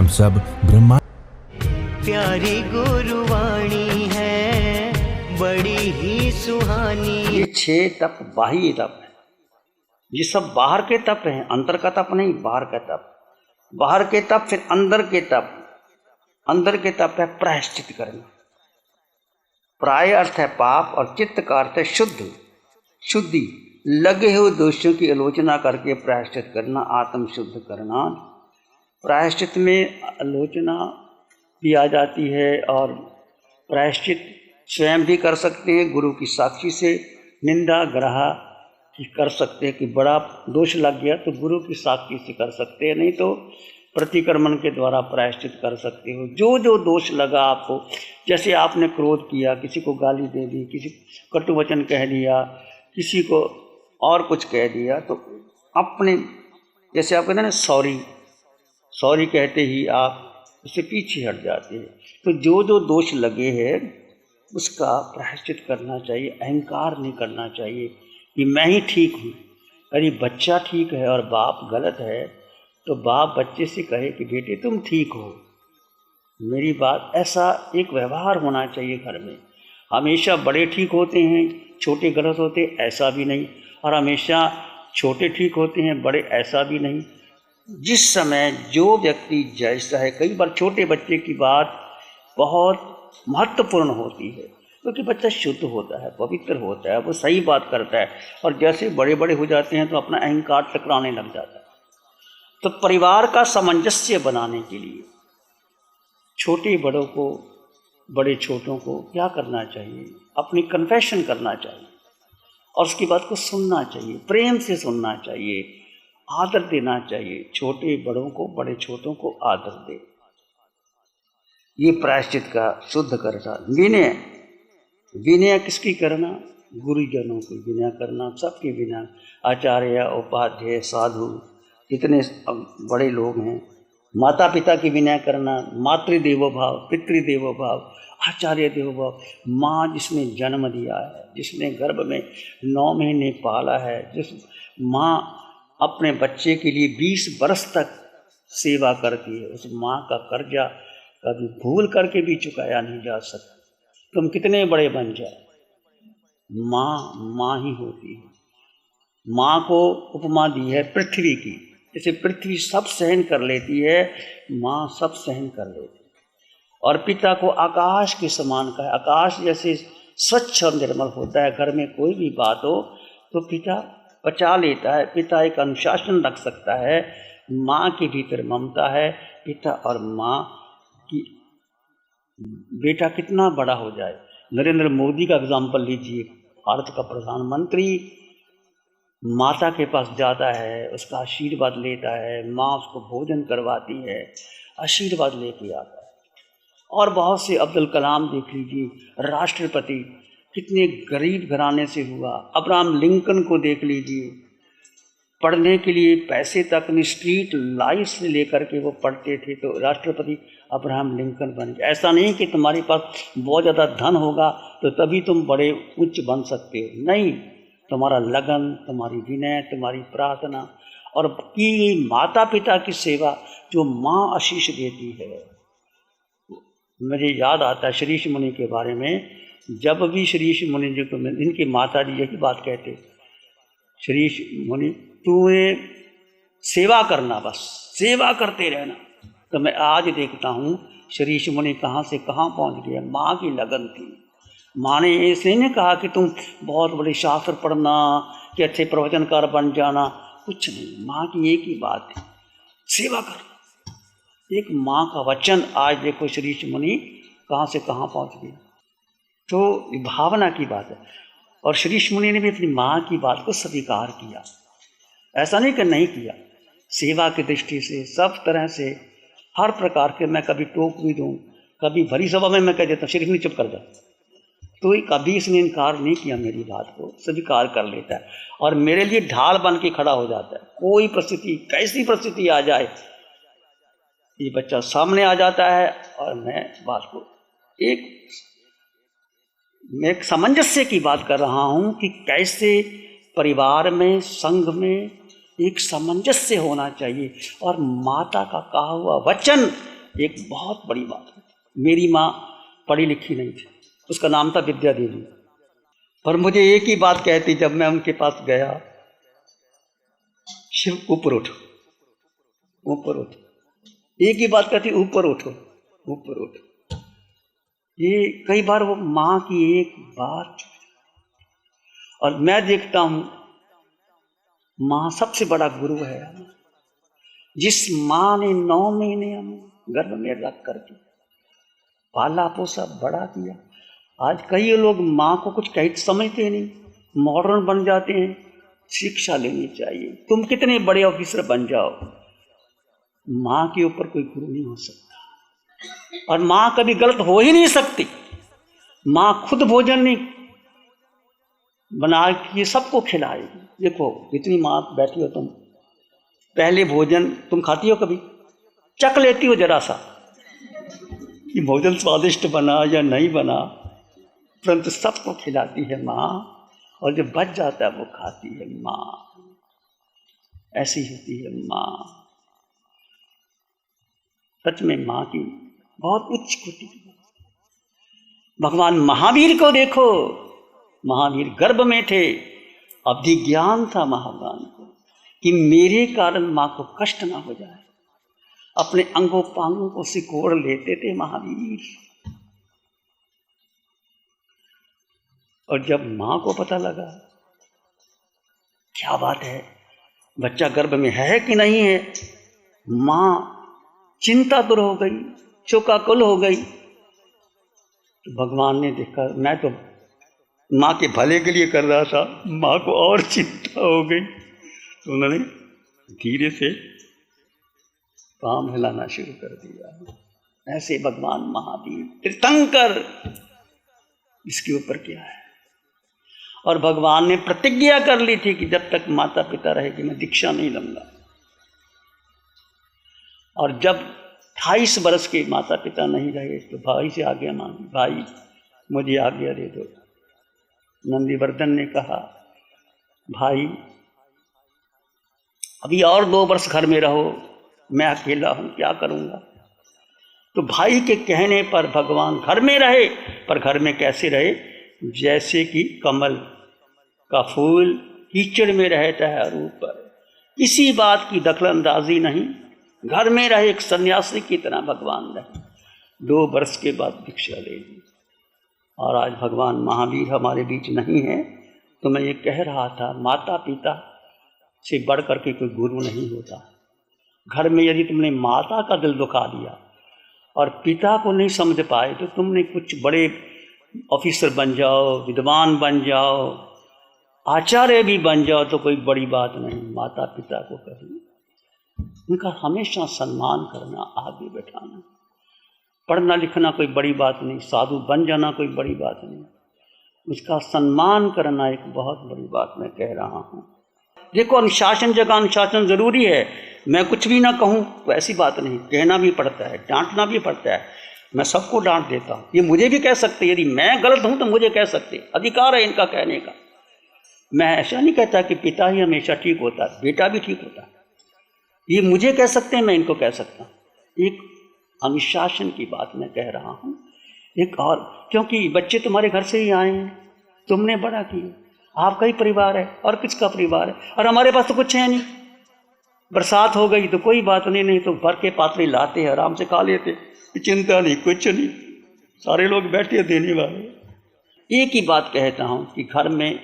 हम सब ब्रह्मा। प्यारी गुरुवाणी है बड़ी ही सुहानी। ये 6 तप बाह्य तप है, ये सब बाहर के तप हैं, अंतर का तप नहीं, बाहर का तप। बाहर के तप, फिर अंदर के तप। अंदर के तप है प्रायश्चित करना। प्राय अर्थ है पाप और चित्त का अर्थ है शुद्ध, शुद्धि। लगे हुए दोषों की आलोचना करके प्रायश्चित करना, आत्म शुद्ध करना। प्रायश्चित में आलोचना भी आ जाती है और प्रायश्चित स्वयं भी कर सकते हैं, गुरु की साक्षी से निंदा ग्रह की कर सकते हैं कि बड़ा दोष लग गया तो गुरु की साक्षी से कर सकते हैं, नहीं तो प्रतिक्रमण के द्वारा प्रायश्चित कर सकते हो। जो जो दोष लगा आपको, जैसे आपने क्रोध किया, किसी को गाली दे दी, किसी कटु वचन कह दिया, किसी को और कुछ कह दिया, तो अपने जैसे आप कहते हैं ना सॉरी, सॉरी कहते ही आप उससे पीछे हट जाते हैं। तो जो जो दोष लगे हैं उसका प्रायश्चित करना चाहिए। अहंकार नहीं करना चाहिए कि मैं ही ठीक हूँ। यदि बच्चा ठीक है और बाप गलत है तो बाप बच्चे से कहे कि बेटे तुम ठीक हो, मेरी बात, ऐसा एक व्यवहार होना चाहिए घर में। हमेशा बड़े ठीक होते हैं, छोटे गलत होते, ऐसा भी नहीं, और हमेशा छोटे ठीक होते हैं, बड़े, ऐसा भी नहीं। जिस समय जो व्यक्ति जैसा है, कई बार छोटे बच्चे की बात बहुत महत्वपूर्ण होती है क्योंकि बच्चा शुद्ध होता है, पवित्र होता है, वो सही बात करता है, और जैसे बड़े बड़े हो जाते हैं तो अपना अहंकार टकराने लग जाता है। तो परिवार का सामंजस्य बनाने के लिए छोटे बड़ों को, बड़े छोटों को क्या करना चाहिए? अपनी कन्फेशन करना चाहिए और उसकी बात को सुनना चाहिए, प्रेम से सुनना चाहिए, आदर देना चाहिए। छोटे बड़ों को, बड़े छोटों को आदर दे। ये प्रायश्चित का शुद्ध करना। विनय, विनय किसकी करना? गुरुजनों की विनय करना, सबके विनय। आचार्य, उपाध्याय, साधु, जितने बड़े लोग हैं, माता पिता की विनय करना, मातृदेवो भाव, पितृदेवो भाव, आचार्य देवो भाव। माँ जिसने जन्म दिया है, जिसने गर्भ में 9 महीने पाला है, जिस माँ अपने बच्चे के लिए 20 बरस तक सेवा करती है, उस माँ का कर्जा कभी भूल करके भी चुकाया नहीं जा सकता। तुम कितने बड़े बन जाओ, माँ माँ ही होती है। माँ को उपमा दी है पृथ्वी की, जैसे पृथ्वी सब सहन कर लेती है, माँ सब सहन कर लेती है। और पिता को आकाश के समान का है, आकाश जैसे स्वच्छ और निर्मल होता है। घर में कोई भी बात हो तो पिता पचा लेता है, पिता एक अनुशासन रख सकता है। माँ के भीतर ममता है। पिता और माँ की, बेटा कितना बड़ा हो जाए, नरेंद्र मोदी का एग्जाम्पल लीजिए, भारत का प्रधानमंत्री माता के पास जाता है, उसका आशीर्वाद लेता है, माँ उसको भोजन करवाती है, आशीर्वाद लेके आता है। और बहुत से, अब्दुल कलाम देख लीजिए, राष्ट्रपति कितने गरीब घराने से हुआ। अब्राहम लिंकन को देख लीजिए, पढ़ने के लिए पैसे तक नहीं, स्ट्रीट लाइफ से लेकर के वो पढ़ते थे, तो राष्ट्रपति अब्राहम लिंकन बन गए। ऐसा नहीं कि तुम्हारे पास बहुत ज़्यादा धन होगा तो तभी तुम बड़े उच्च बन सकते हो, नहीं, तुम्हारा लगन, तुम्हारी विनय, तुम्हारी प्रार्थना और की माता पिता की सेवा, जो माँ आशीष देती है। मुझे याद आता है श्रीश मुनि के बारे में, जब भी श्रीश मुनि जी को, इनकी माता जी यही बात कहते, श्रीश मुनि तुम्हें सेवा करना, बस सेवा करते रहना। तो मैं आज देखता हूँ श्रीश मुनि कहाँ से कहाँ पहुँच गया। माँ की लगन थी। माँ ने ऐसे नहीं कहा कि तुम बहुत बड़े शास्त्र पढ़ना, कि अच्छे प्रवचनकार बन जाना, कुछ नहीं। माँ की एक ही बात है, सेवा करना। एक माँ का वचन, आज देखो श्रीश मुनि कहाँ से कहाँ पहुँच गया। तो भावना की बात है। और श्रीश मुनि ने भी अपनी माँ की बात को स्वीकार किया, ऐसा नहीं कि नहीं किया। सेवा की दृष्टि से, सब तरह से, हर प्रकार के, मैं कभी टोक भी दूँ, कभी भरी सभा में मैं कह देता हूँ श्रीश मुनि चुप कर जा, तो कभी इसने इनकार नहीं किया, मेरी बात को स्वीकार कर लेता है और मेरे लिए ढाल बन के खड़ा हो जाता है। कोई परिस्थिति, कैसी परिस्थिति आ जाए, ये बच्चा सामने आ जाता है और मैं बात को मैं एक सामंजस्य की बात कर रहा हूँ कि कैसे परिवार में, संघ में एक सामंजस्य होना चाहिए और माता का कहा हुआ वचन एक बहुत बड़ी बात है। मेरी माँ पढ़ी लिखी नहीं थी, उसका नाम था विद्या देवी, पर मुझे एक ही बात कहती जब मैं उनके पास गया, शिव ऊपर उठो, ऊपर उठो। एक ही बात कहती, ऊपर उठो, ऊपर उठो। ये कई बार वो माँ की एक बात, और मैं देखता हूं माँ सबसे बड़ा गुरु है। जिस माँ ने 9 महीने हमें गर्भ में रख करके पाला पोसा बड़ा किया, आज कई लोग माँ को कुछ कहीं समझते नहीं, मॉडर्न बन जाते हैं। शिक्षा लेनी चाहिए। तुम कितने बड़े ऑफिसर बन जाओ, माँ के ऊपर कोई गुरु नहीं हो सकता, और माँ कभी गलत हो ही नहीं सकती। माँ खुद भोजन नहीं बना के सबको खिलाएगी। देखो इतनी माँ बैठी हो तुम, पहले भोजन तुम खाती हो, कभी चख लेती हो जरा सा कि भोजन स्वादिष्ट बना या नहीं बना, परंतु सबको खिलाती है माँ, और जब बच जाता है वो खाती है माँ। ऐसी होती है माँ। सच में माँ की बहुत उच्च कोटि की। भगवान महावीर को देखो, महावीर गर्भ में थे, अवधि ज्ञान था महाभगवान को कि मेरे कारण माँ को कष्ट ना हो जाए। अपने अंगों पांगों को सिकोड़ लेते थे महावीर। और जब माँ को पता लगा, क्या बात है, बच्चा गर्भ में है कि नहीं है, माँ चिंता दूर हो गई, शोकाकुल हो गई। तो भगवान ने देखा, मैं तो माँ के भले के लिए कर रहा था, माँ को और चिंता हो गई, तो उन्होंने धीरे से पाँव हिलाना शुरू कर दिया। ऐसे भगवान महावीर तीर्थंकर, इसके ऊपर क्या है। और भगवान ने प्रतिज्ञा कर ली थी कि जब तक माता पिता रहेगी मैं दीक्षा नहीं लूंगा। और जब 28 वर्ष के माता पिता नहीं रहे तो भाई से आज्ञा मांगी, भाई मुझे आज्ञा दे दो। नंदीवर्धन ने कहा, भाई अभी और 2 वर्ष घर में रहो, मैं अकेला हूं, क्या करूंगा। तो भाई के कहने पर भगवान घर में रहे, पर घर में कैसे रहे, जैसे कि कमल का फूल कीचड़ में रहता है और ऊपर, किसी बात की दखलंदाजी नहीं, घर में रहे, एक सन्यासी की तरह भगवान रहे। 2 वर्ष के बाद दीक्षा ले ली। और आज भगवान महावीर हमारे बीच नहीं है। तो मैं ये कह रहा था, माता पिता से बढ़ करके कोई गुरु नहीं होता। घर में यदि तुमने माता का दिल दुखा दिया और पिता को नहीं समझ पाए, तो तुमने कुछ बड़े ऑफिसर बन जाओ, विद्वान बन जाओ, आचार्य भी बन जाओ, तो कोई बड़ी बात नहीं। माता पिता को कभी उनका हमेशा सम्मान करना, आगे बैठाना। पढ़ना लिखना कोई बड़ी बात नहीं, साधु बन जाना कोई बड़ी बात नहीं, उसका सम्मान करना एक बहुत बड़ी बात मैं कह रहा हूँ। देखो अनुशासन जगह अनुशासन जरूरी है। मैं कुछ भी ना कहूँ तो ऐसी बात नहीं, कहना भी पड़ता है, डांटना भी पड़ता है। मैं सबको डांट देता हूँ, ये मुझे भी कह सकते, यदि मैं गलत हूँ तो मुझे कह सकते, अधिकार है इनका कहने का। मैं ऐसा नहीं कहता कि पिता ही हमेशा ठीक होता है, बेटा भी ठीक होता है। ये मुझे कह सकते हैं, मैं इनको कह सकता हूँ। एक अनुशासन की बात मैं कह रहा हूँ। एक और, क्योंकि बच्चे तुम्हारे घर से ही आए हैं, तुमने बड़ा किया, आपका ही परिवार है और किसका परिवार है, और हमारे पास तो कुछ है नहीं। बरसात हो गई तो कोई बात नहीं, नहीं तो भर के पात्रे लाते हैं, आराम से खा लेते, चिंता नहीं, कुछ नहीं, सारे लोग बैठे देने वाले। एक ही बात कहता हूँ कि घर में,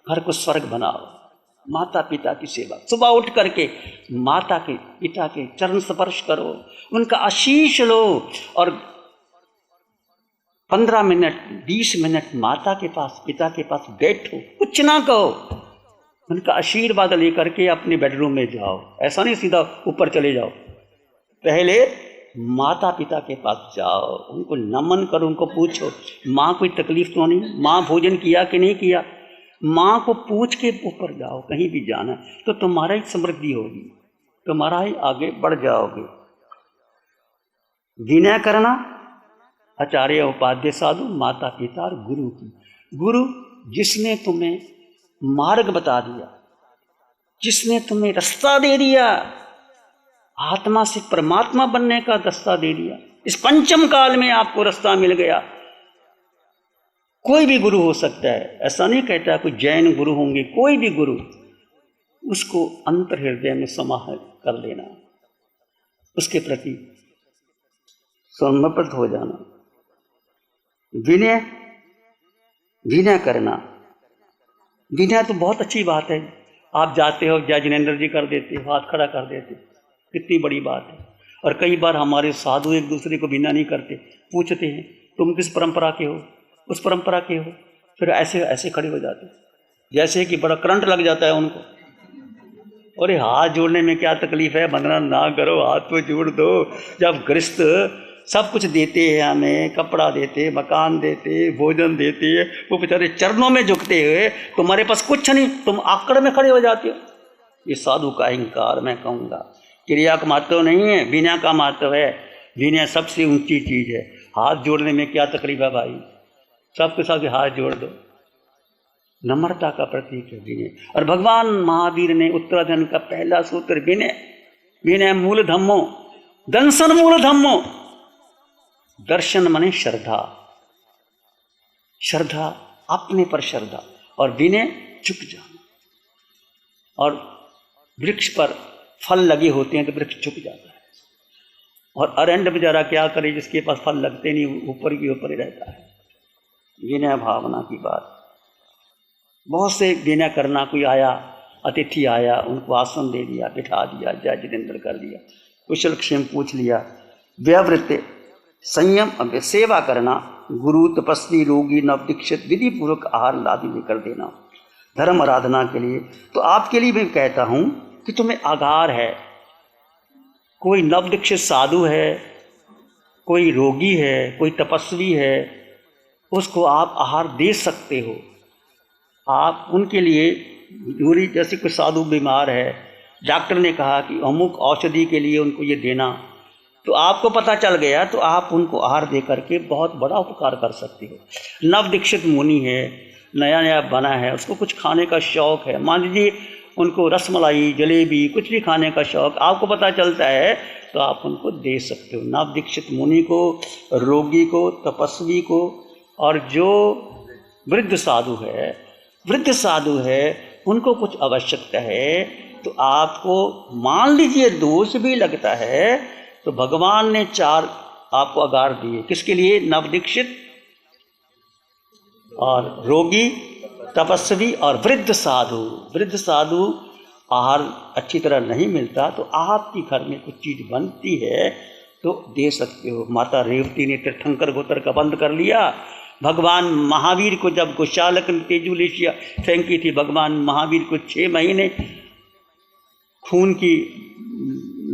घर को स्वर्ग बनाओ। माता पिता की सेवा, सुबह उठ करके माता के पिता के चरण स्पर्श करो, उनका आशीष लो, और 15 मिनट 20 मिनट माता के पास पिता के पास बैठो, कुछ ना कहो, उनका आशीर्वाद लेकर के अपने बेडरूम में जाओ। ऐसा नहीं सीधा ऊपर चले जाओ, पहले माता पिता के पास जाओ, उनको नमन करो, उनको पूछो माँ कोई तकलीफ तो नहीं, माँ भोजन किया कि नहीं किया। माँ को पूछ के ऊपर जाओ, कहीं भी जाना तो तुम्हारा ही समृद्धि होगी, तुम्हारा ही आगे बढ़ जाओगे। विनय करना आचार्य उपाध्याय साधु माता पिता और गुरु की। गुरु जिसने तुम्हें मार्ग बता दिया, जिसने तुम्हें रास्ता दे दिया, आत्मा से परमात्मा बनने का रास्ता दे दिया। इस पंचम काल में आपको रास्ता मिल गया। कोई भी गुरु हो सकता है, ऐसा नहीं कहता कोई जैन गुरु होंगे, कोई भी गुरु, उसको अंतर हृदय में समाहित कर लेना, उसके प्रति समर्पित हो जाना, विनय विनय करना। विनय तो बहुत अच्छी बात है। आप जाते हो, जय जिनेंद्र जी कर देते हो, हाथ खड़ा कर देते, कितनी बड़ी बात है। और कई बार हमारे साधु एक दूसरे को विनय नहीं करते, पूछते हैं तुम किस परंपरा के हो, उस परंपरा के हो, फिर ऐसे ऐसे खड़े हो जाते जैसे कि बड़ा करंट लग जाता है उनको। अरे हाथ जोड़ने में क्या तकलीफ है, वंदना ना करो, हाथ तो जोड़ दो। जब गृहस्थ सब कुछ देते हैं, हमें कपड़ा देते, मकान देते, भोजन देते, वो बेचारे चरणों में झुकते हुए, तुम्हारे पास कुछ नहीं, तुम आकड़ में खड़े हो जाते हो। ये साधु का अहंकार मैं कहूँगा। क्रिया का महत्व नहीं है, विनय का महत्व है। विनय सबसे ऊंची चीज है। हाथ जोड़ने में क्या तकलीफ है भाई, सबके साथ हाथ जोड़ दो। नम्रता का प्रतीक है विनय। और भगवान महावीर ने उत्तराधन का पहला सूत्र विनय, विनय मूल धम्मो, दंसन मूल धम्मो। दर्शन माने श्रद्धा, श्रद्धा अपने पर श्रद्धा, और विनय झुक जाना। और वृक्ष पर फल लगे होते हैं तो वृक्ष झुक जाता है। और अरंड बेचारा क्या करे, जिसके पास फल लगते नहीं, ऊपर की ऊपर ही रहता है। विनय भावना की बात। बहुत से विनय करना, कोई आया, अतिथि आया, उनको आसन दे दिया, बिठा दिया, जय जितेंद्र कर दिया, कुशल क्षेम पूछ लिया। व्यवृत्ति संयम सेवा करना, गुरु तपस्वी रोगी नवदीक्षित विधि पूर्वक आहार लादि में कर देना धर्म आराधना के लिए। तो आपके लिए भी कहता हूं कि तुम्हें आगार है, कोई नवदीक्षित साधु है, कोई रोगी है, कोई तपस्वी है, उसको आप आहार दे सकते हो। आप उनके लिए दूरी, जैसे कोई साधु बीमार है, डॉक्टर ने कहा कि अमुक औषधि के लिए उनको ये देना, तो आपको पता चल गया तो आप उनको आहार दे करके बहुत बड़ा उपकार कर सकते हो। नवदीक्षित मुनि है, नया नया बना है, उसको कुछ खाने का शौक है, मान लीजिए उनको रसमलाई, जलेबी, कुछ भी खाने का शौक आपको पता चलता है, तो आप उनको दे सकते हो। नवदीक्षित मुनि को, रोगी को, तपस्वी को, और जो वृद्ध साधु है उनको कुछ आवश्यकता है, तो आपको मान लीजिए दोष भी लगता है, तो भगवान ने 4 आपको आगार दिए। किसके लिए? नवदीक्षित और रोगी, तपस्वी और वृद्ध साधु। वृद्ध साधु आहार अच्छी तरह नहीं मिलता, तो आपके घर में कुछ चीज बनती है तो दे सकते हो। माता रेवती ने तीर्थंकर गोत्र का बंद कर लिया। भगवान महावीर को जब गोशालक ने तेजुलेशिया फेंकी थी, भगवान महावीर को 6 महीने खून की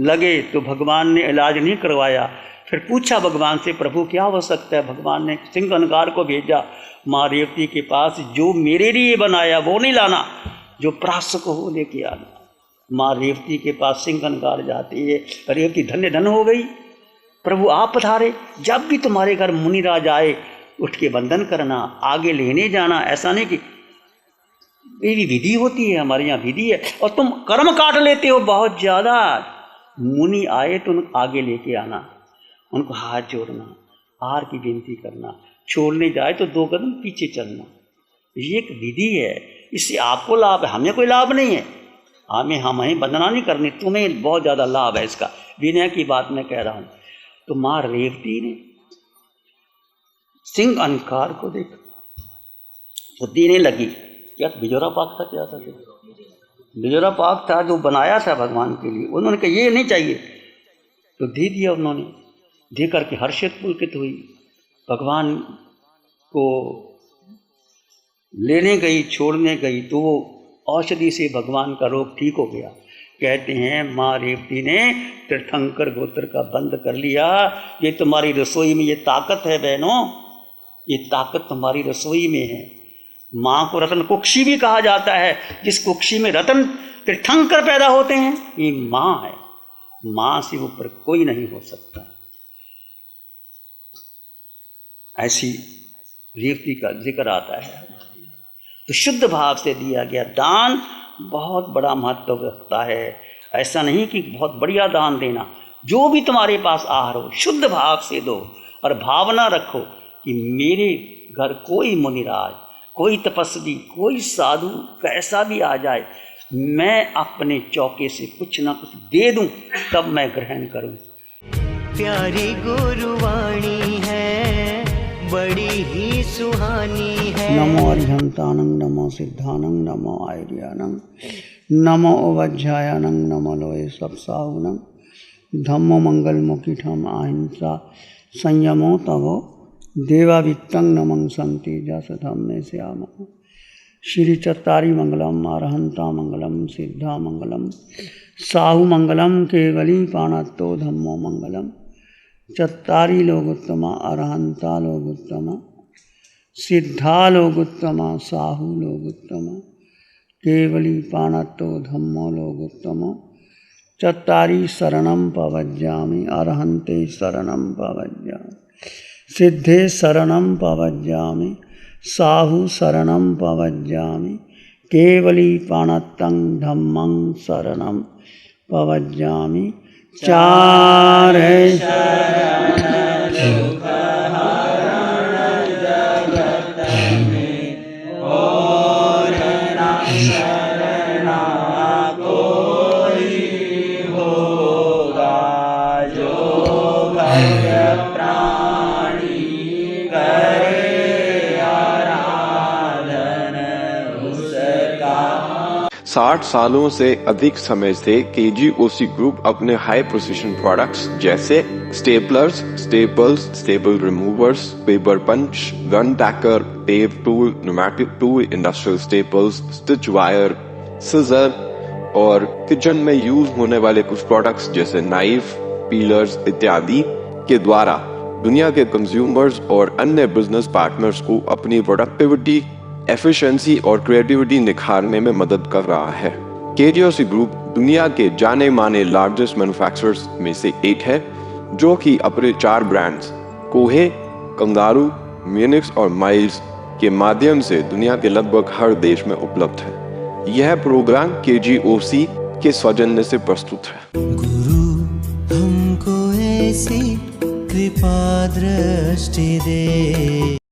लगे तो भगवान ने इलाज नहीं करवाया। फिर पूछा भगवान से, प्रभु क्या हो सकता है? भगवान ने सिंहनगार को भेजा माँ रेवती के पास, जो मेरे लिए बनाया वो नहीं लाना, जो प्रास को हो लेके आना। माँ रेवती के पास सिंहनगार जाती है, रेवती धन्य धन हो गई। प्रभु आप पधारे, जब भी तुम्हारे घर मुनिराज आए उठ के वंदन करना, आगे लेने जाना। ऐसा नहीं कि ये भी विधि होती है, हमारे यहाँ विधि है, और तुम कर्म काट लेते हो बहुत ज़्यादा। मुनि आए तो उनको आगे लेके आना, उनको हाथ जोड़ना, आहार की विनती करना, छोड़ने जाए तो 2 कदम पीछे चलना। ये एक विधि है, इससे आपको लाभ है, हमें कोई लाभ नहीं है। हमें वंदना नहीं करनी, तुम्हें बहुत ज़्यादा लाभ है इसका। विनय की बात मैं कह रहा हूँ। तो माँ रेवती ने सिंह अहंकार को देखा, वो देने लगी। क्या बिजोरा पाक था? क्या था? बिजोरा पाक था जो बनाया था भगवान के लिए। उन्होंने कहा ये नहीं चाहिए, तो दे दिया। उन्होंने दे करके हर्षित पुलकित हुई। भगवान को लेने गई, छोड़ने गई, तो वो औषधि से भगवान का रोग ठीक हो गया। कहते हैं माँ रेवती ने तीर्थंकर गोत्र का बंद कर लिया। ये तुम्हारी रसोई में ये ताकत है बहनों, ये ताकत तुम्हारी रसोई में है। माँ को रतन कुक्षी भी कहा जाता है। जिस कुक्षी में रतन तीर्थंकर पैदा होते हैं, ये माँ है। माँ से ऊपर कोई नहीं हो सकता। ऐसी रेवती का जिक्र आता है। तो शुद्ध भाव से दिया गया दान बहुत बड़ा महत्व रखता है। ऐसा नहीं कि बहुत बढ़िया दान देना, जो भी तुम्हारे पास आहार हो शुद्ध भाव से दो, और भावना रखो कि मेरे घर कोई मुनिराज, कोई तपस्वी, कोई साधु कैसा भी आ जाए, मैं अपने चौके से कुछ ना कुछ दे दूं तब मैं ग्रहण करूं। प्यारी गुरुवाणी है, बड़ी ही सुहानी है। नमो अरिहंतानं, नमो सिद्धानं, नमो आर्यानं, नमो उपाध्यायानं, नमो लोए सप्साहुनं, धम्मो मंगलमुखिठम अहिंसा संयमो तवो देवावित्तं नमं संति जस धम्मे श्याम। श्री चत्तारी मंगलम, अरहंता मंगलम, सिद्धा मंगलम, साहु मंगलम, केवली पाणत्तो धम्मो मंगलम। चत्तारी लोगोत्तमा, अरहंता लोगोत्तमा, सिद्धा लोगोत्तमा, साहु लोगोत्तमा, केवली पाणत्तो धम्मो लोगोत्तमो। चत्तारी शरणं पवज्जामि, अरहन्ते शरणं पवज्जामि, सिद्धे शरणं पवज्जामि, साहु शरणं पवज्जामि, केवली पाणत्तं धम्मं शरणं पवज्जामि। चारे साठ सालों से अधिक समय से केजीओसी ग्रुप अपने हाई प्रिसिशन प्रोडक्ट्स जैसे staplers, staples, staple removers, paper punch, gun tacker, tape tool, pneumatic tool, industrial staples, stitch wire, scissor और किचन में यूज होने वाले कुछ प्रोडक्ट्स जैसे नाइफ, पीलर्स इत्यादि के द्वारा दुनिया के कंज्यूमर्स और अन्य बिजनेस पार्टनर्स को अपनी प्रोडक्टिविटी, एफिशिएंसी और क्रिएटिविटी निखारने में मदद कर रहा है। केजीओसी ग्रुप दुनिया के जाने माने लार्जेस्ट मैन्युफैक्चरर्स में से एक है, जो कि अपने 4 ब्रांड्स कोहे, कंगारू, म्यूनिक्स और माइल्स के माध्यम से दुनिया के लगभग हर देश में उपलब्ध है। यह प्रोग्राम केजीओसी के सौजन्य से प्रस्तुत है। गुरु हमको ऐसी कृपा दृष्टि दे।